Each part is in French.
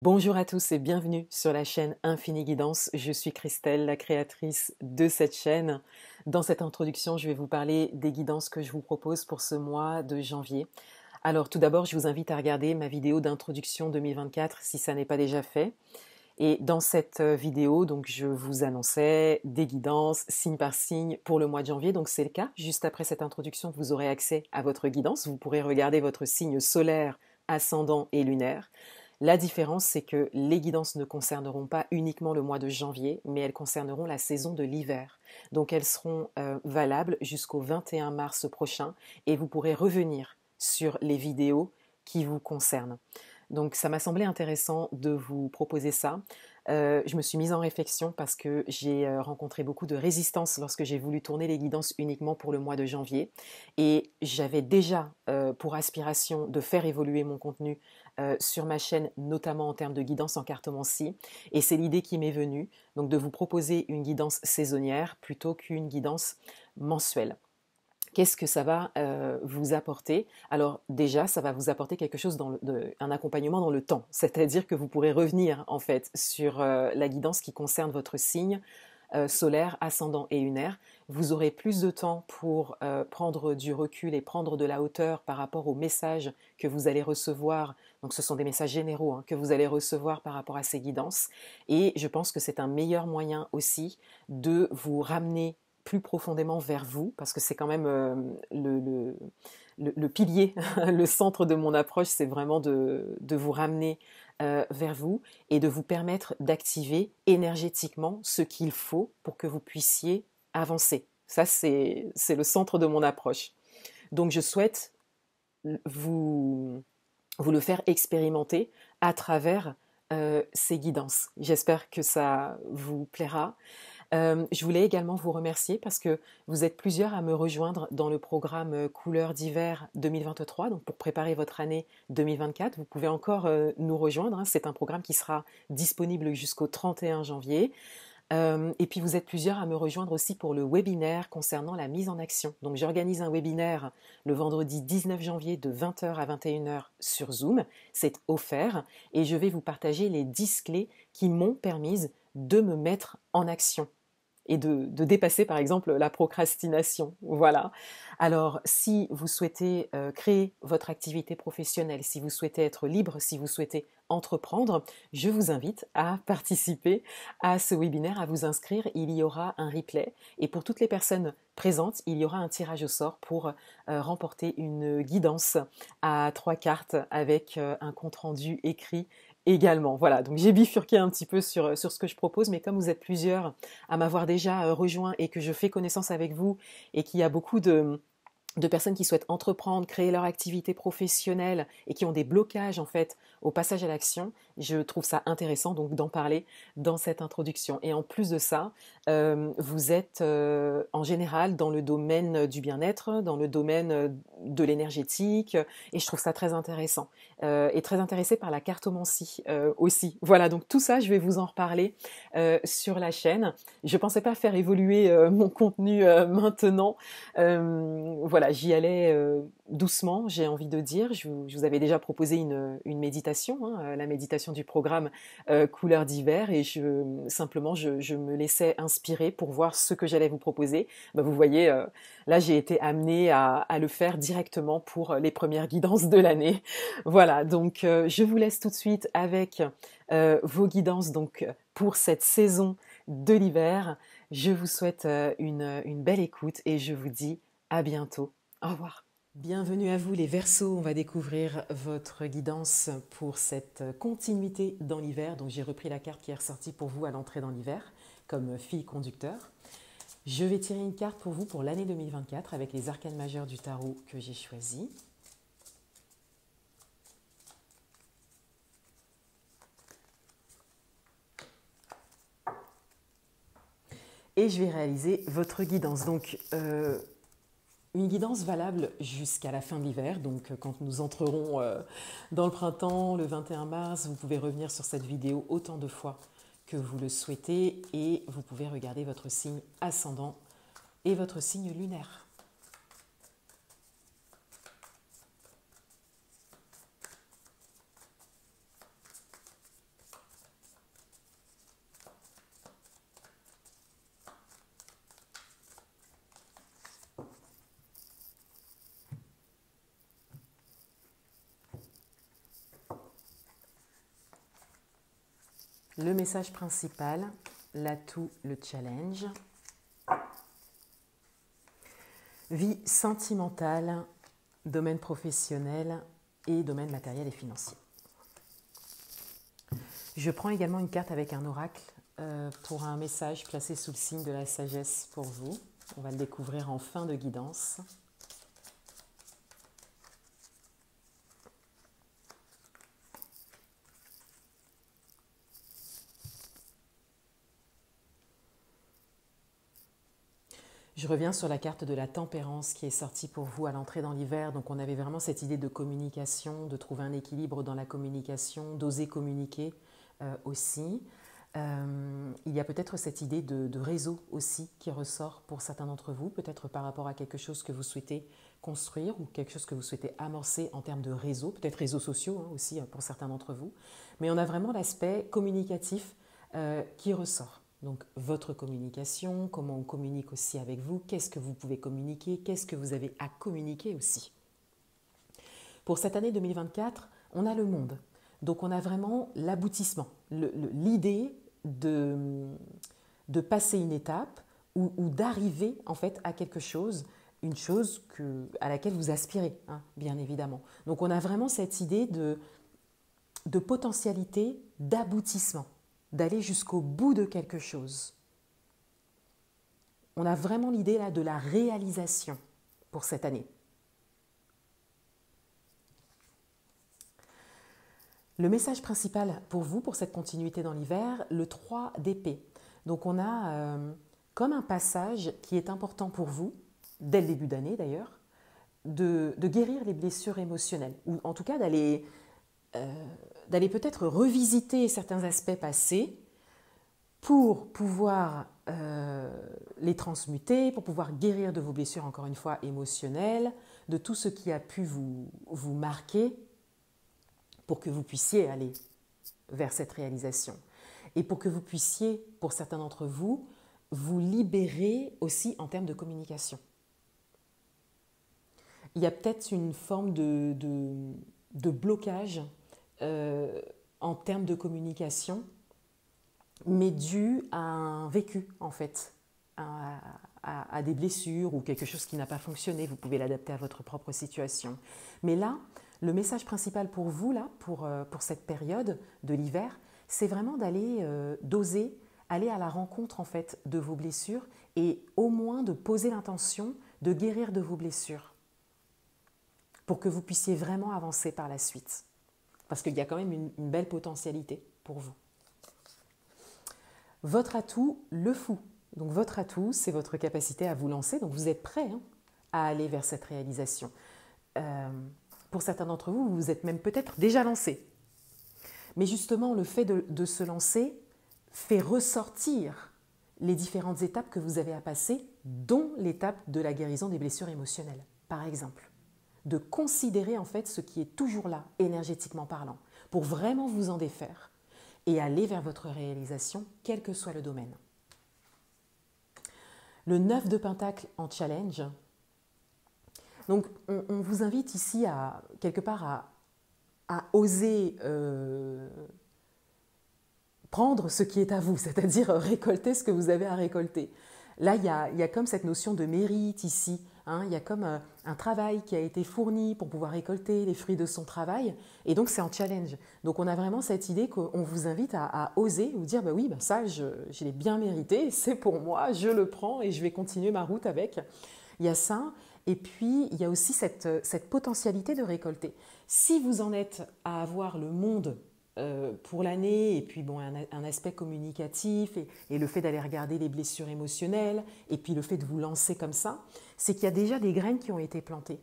Bonjour à tous et bienvenue sur la chaîne Infini Guidance. Je suis Christelle, la créatrice de cette chaîne. Dans cette introduction, je vais vous parler des guidances que je vous propose pour ce mois de janvier. Alors tout d'abord, je vous invite à regarder ma vidéo d'introduction 2024 si ça n'est pas déjà fait. Et dans cette vidéo, donc, je vous annonçais des guidances signe par signe pour le mois de janvier. Donc c'est le cas. Juste après cette introduction, vous aurez accès à votre guidance. Vous pourrez regarder votre signe solaire, ascendant et lunaire. La différence, c'est que les guidances ne concerneront pas uniquement le mois de janvier, mais elles concerneront la saison de l'hiver. Donc elles seront valables jusqu'au 21 mars prochain et vous pourrez revenir sur les vidéos qui vous concernent. Donc ça m'a semblé intéressant de vous proposer ça. Je me suis mise en réflexion parce que j'ai rencontré beaucoup de résistance lorsque j'ai voulu tourner les guidances uniquement pour le mois de janvier. Et j'avais déjà pour aspiration de faire évoluer mon contenu sur ma chaîne, notamment en termes de guidance en cartomancie. Et c'est l'idée qui m'est venue, donc de vous proposer une guidance saisonnière plutôt qu'une guidance mensuelle. Qu'est-ce que ça va vous apporter? Alors déjà, ça va vous apporter quelque chose un accompagnement dans le temps, c'est-à-dire que vous pourrez revenir en fait sur la guidance qui concerne votre signe solaire, ascendant et lunaire. Vous aurez plus de temps pour prendre du recul et prendre de la hauteur par rapport aux messages que vous allez recevoir. Donc ce sont des messages généraux que vous allez recevoir par rapport à ces guidances. Et je pense que c'est un meilleur moyen aussi de vous ramener plus profondément vers vous, parce que c'est quand même le pilier, le centre de mon approche, c'est vraiment de vous ramener vers vous et de vous permettre d'activer énergétiquement ce qu'il faut pour que vous puissiez avancer. Ça, c'est le centre de mon approche. Donc, je souhaite vous le faire expérimenter à travers ces guidances. J'espère que ça vous plaira. Je voulais également vous remercier parce que vous êtes plusieurs à me rejoindre dans le programme Couleurs d'hiver 2023, donc pour préparer votre année 2024. Vous pouvez encore nous rejoindre, c'est un programme qui sera disponible jusqu'au 31 janvier. Et puis vous êtes plusieurs à me rejoindre aussi pour le webinaire concernant la mise en action. Donc j'organise un webinaire le vendredi 19 janvier de 20h à 21h sur Zoom. C'est offert et je vais vous partager les 10 clés qui m'ont permise de me mettre en action et de dépasser par exemple la procrastination. Voilà. Alors si vous souhaitez créer votre activité professionnelle, si vous souhaitez être libre, si vous souhaitez entreprendre, je vous invite à participer à ce webinaire, à vous inscrire. Il y aura un replay et pour toutes les personnes présentes, il y aura un tirage au sort pour remporter une guidance à 3 cartes avec un compte-rendu écrit également. Voilà, donc j'ai bifurqué un petit peu sur ce que je propose, mais comme vous êtes plusieurs à m'avoir déjà rejoint et que je fais connaissance avec vous et qu'il y a beaucoup de personnes qui souhaitent entreprendre, créer leur activité professionnelle et qui ont des blocages en fait au passage à l'action, je trouve ça intéressant donc d'en parler dans cette introduction. Et en plus de ça, vous êtes en général dans le domaine du bien-être, dans le domaine de l'énergétique, et je trouve ça très intéressant. Et très intéressé par la cartomancie aussi. Voilà, donc tout ça, je vais vous en reparler sur la chaîne. Je pensais pas faire évoluer mon contenu maintenant. Voilà, j'y allais doucement, j'ai envie de dire. Je vous avais déjà proposé une méditation, la méditation du programme Couleurs d'hiver, et simplement je me laissais inspirer pour voir ce que j'allais vous proposer. Ben, vous voyez, là j'ai été amenée à le faire directement pour les premières guidances de l'année. Voilà, donc je vous laisse tout de suite avec vos guidances donc pour cette saison de l'hiver. Je vous souhaite une belle écoute et je vous dis à bientôt. Au revoir. Bienvenue à vous les Verseaux, on va découvrir votre guidance pour cette continuité dans l'hiver. Donc j'ai repris la carte qui est ressortie pour vous à l'entrée dans l'hiver comme fil conducteur. Je vais tirer une carte pour vous pour l'année 2024 avec les arcanes majeures du tarot que j'ai choisis. Et je vais réaliser votre guidance. Donc une guidance valable jusqu'à la fin de l'hiver, donc quand nous entrerons dans le printemps, le 21 mars, vous pouvez revenir sur cette vidéo autant de fois que vous le souhaitez et vous pouvez regarder votre signe ascendant et votre signe lunaire. Le message principal, l'atout, le challenge. Vie sentimentale, domaine professionnel et domaine matériel et financier. Je prends également une carte avec un oracle pour un message placé sous le signe de la sagesse pour vous. On va le découvrir en fin de guidance. Je reviens sur la carte de la tempérance qui est sortie pour vous à l'entrée dans l'hiver. Donc on avait vraiment cette idée de communication, de trouver un équilibre dans la communication, d'oser communiquer aussi. Il y a peut-être cette idée de réseau aussi qui ressort pour certains d'entre vous, peut-être par rapport à quelque chose que vous souhaitez construire ou quelque chose que vous souhaitez amorcer en termes de réseau, peut-être réseaux sociaux aussi pour certains d'entre vous. Mais on a vraiment l'aspect communicatif qui ressort. Donc votre communication, comment on communique aussi avec vous, qu'est-ce que vous pouvez communiquer, qu'est-ce que vous avez à communiquer aussi. Pour cette année 2024, on a le monde. Donc on a vraiment l'aboutissement, l'idée de passer une étape ou d'arriver en fait à quelque chose, une chose à laquelle vous aspirez, bien évidemment. Donc on a vraiment cette idée de potentialité, d'aboutissement, d'aller jusqu'au bout de quelque chose. On a vraiment l'idée là de la réalisation pour cette année. Le message principal pour vous, pour cette continuité dans l'hiver, le 3 d'épée. Donc on a comme un passage qui est important pour vous, dès le début d'année d'ailleurs, de guérir les blessures émotionnelles, ou en tout cas d'aller peut-être revisiter certains aspects passés pour pouvoir les transmuter, pour pouvoir guérir de vos blessures, encore une fois, émotionnelles, de tout ce qui a pu vous marquer, pour que vous puissiez aller vers cette réalisation. Et pour que vous puissiez, pour certains d'entre vous, vous libérer aussi en termes de communication. Il y a peut-être une forme de blocage en termes de communication, mais dû à un vécu en fait, à des blessures ou quelque chose qui n'a pas fonctionné. Vous pouvez l'adapter à votre propre situation. Mais là, le message principal pour vous, là, pour cette période de l'hiver, c'est vraiment d'oser aller à la rencontre en fait, de vos blessures et au moins de poser l'intention de guérir de vos blessures pour que vous puissiez vraiment avancer par la suite. Parce qu'il y a quand même une belle potentialité pour vous. Votre atout, le fou. Donc votre atout, c'est votre capacité à vous lancer. Donc vous êtes prêt à aller vers cette réalisation. Pour certains d'entre vous, vous vous êtes même peut-être déjà lancé. Mais justement, le fait de se lancer fait ressortir les différentes étapes que vous avez à passer, dont l'étape de la guérison des blessures émotionnelles, par exemple. De considérer en fait ce qui est toujours là, énergétiquement parlant, pour vraiment vous en défaire et aller vers votre réalisation, quel que soit le domaine. Le 9 de Pentacle en challenge. Donc, on vous invite ici à, quelque part, à oser prendre ce qui est à vous, c'est-à-dire récolter ce que vous avez à récolter. Là, il y a comme cette notion de mérite ici. Il y a comme un travail qui a été fourni pour pouvoir récolter les fruits de son travail. Et donc, c'est en challenge. Donc, on a vraiment cette idée qu'on vous invite à oser, vous dire, oui, ça, je l'ai bien mérité, c'est pour moi, je le prends et je vais continuer ma route avec. Il y a ça. Et puis, il y a aussi cette potentialité de récolter. Si vous en êtes à avoir le monde pour l'année, et puis un aspect communicatif, et le fait d'aller regarder les blessures émotionnelles, et puis le fait de vous lancer comme ça, c'est qu'il y a déjà des graines qui ont été plantées.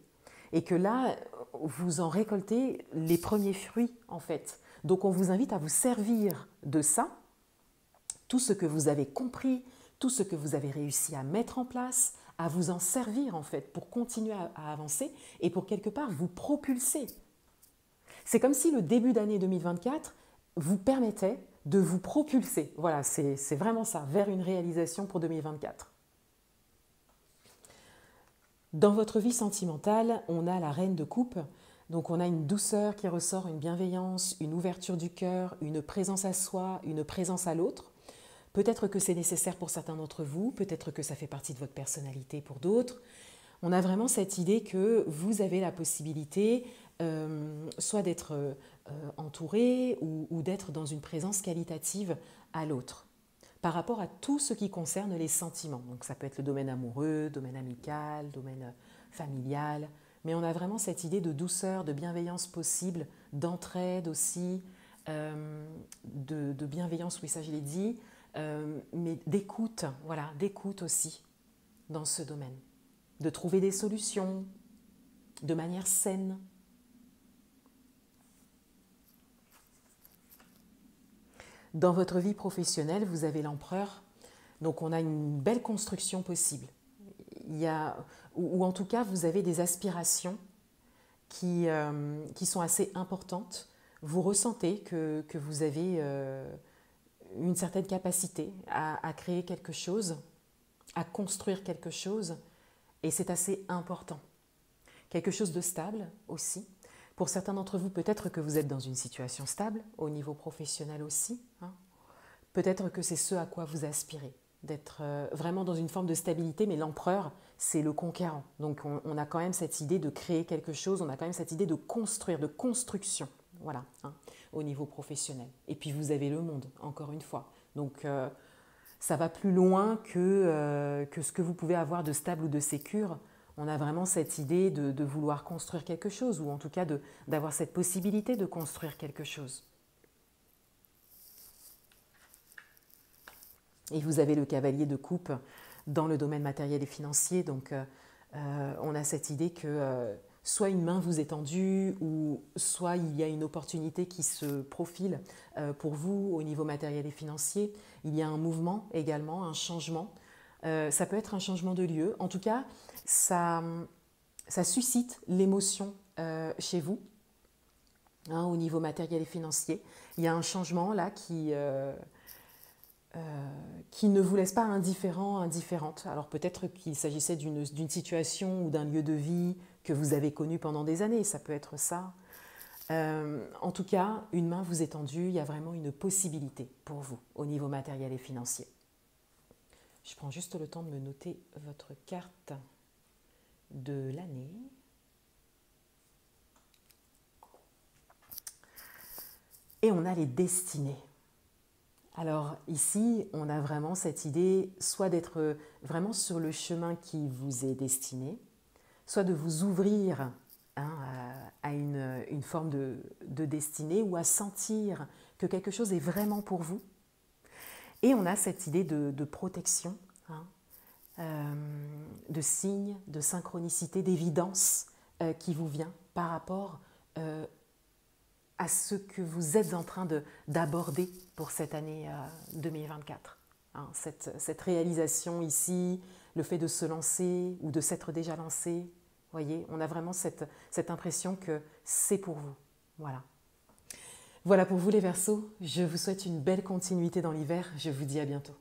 Et que là, vous en récoltez les premiers fruits, en fait. Donc, on vous invite à vous servir de ça, tout ce que vous avez compris, tout ce que vous avez réussi à mettre en place, à vous en servir en fait pour continuer à avancer et pour quelque part vous propulser. C'est comme si le début d'année 2024 vous permettait de vous propulser. Voilà, c'est vraiment ça, vers une réalisation pour 2024. Dans votre vie sentimentale, on a la reine de coupe. Donc on a une douceur qui ressort, une bienveillance, une ouverture du cœur, une présence à soi, une présence à l'autre. Peut-être que c'est nécessaire pour certains d'entre vous, peut-être que ça fait partie de votre personnalité pour d'autres. On a vraiment cette idée que vous avez la possibilité soit d'être entouré ou d'être dans une présence qualitative à l'autre par rapport à tout ce qui concerne les sentiments. Donc ça peut être le domaine amoureux, domaine amical, domaine familial, mais on a vraiment cette idée de douceur, de bienveillance possible, d'entraide aussi, de bienveillance, oui ça je l'ai dit, mais d'écoute, voilà, d'écoute aussi dans ce domaine, de trouver des solutions de manière saine. Dans votre vie professionnelle, vous avez l'empereur, donc on a une belle construction possible. Il y a, ou en tout cas, vous avez des aspirations qui sont assez importantes. Vous ressentez que vous avez une certaine capacité à créer quelque chose, à construire quelque chose, et c'est assez important. Quelque chose de stable aussi. Pour certains d'entre vous, peut-être que vous êtes dans une situation stable, au niveau professionnel aussi. Hein. Peut-être que c'est ce à quoi vous aspirez, d'être vraiment dans une forme de stabilité, mais l'empereur, c'est le conquérant. Donc on a quand même cette idée de créer quelque chose, on a quand même cette idée de construire, de construction, voilà, hein, au niveau professionnel. Et puis vous avez le monde, encore une fois. Donc ça va plus loin que ce que vous pouvez avoir de stable ou de sécure. On a vraiment cette idée de vouloir construire quelque chose, ou en tout cas d'avoir cette possibilité de construire quelque chose. Et vous avez le cavalier de coupe dans le domaine matériel et financier, donc on a cette idée que soit une main vous est tendue, ou soit il y a une opportunité qui se profile pour vous au niveau matériel et financier. Il y a un mouvement également, un changement. Ça peut être un changement de lieu. En tout cas, ça suscite l'émotion chez vous, hein, au niveau matériel et financier. Il y a un changement là qui ne vous laisse pas indifférent, indifférente. Alors peut-être qu'il s'agissait d'une situation ou d'un lieu de vie que vous avez connu pendant des années, ça peut être ça. En tout cas, une main vous est tendue, il y a vraiment une possibilité pour vous au niveau matériel et financier. Je prends juste le temps de me noter votre carte de l'année. Et on a les destinées. Alors ici, on a vraiment cette idée soit d'être vraiment sur le chemin qui vous est destiné, soit de vous ouvrir, hein, à une forme de destinée, ou à sentir que quelque chose est vraiment pour vous. Et on a cette idée de protection, hein, de signe, de synchronicité, d'évidence qui vous vient par rapport à ce que vous êtes en train d'aborder pour cette année 2024. Hein, cette réalisation ici, le fait de se lancer ou de s'être déjà lancé, voyez, on a vraiment cette impression que c'est pour vous. Voilà. Voilà pour vous les Verseaux, je vous souhaite une belle continuité dans l'hiver, je vous dis à bientôt.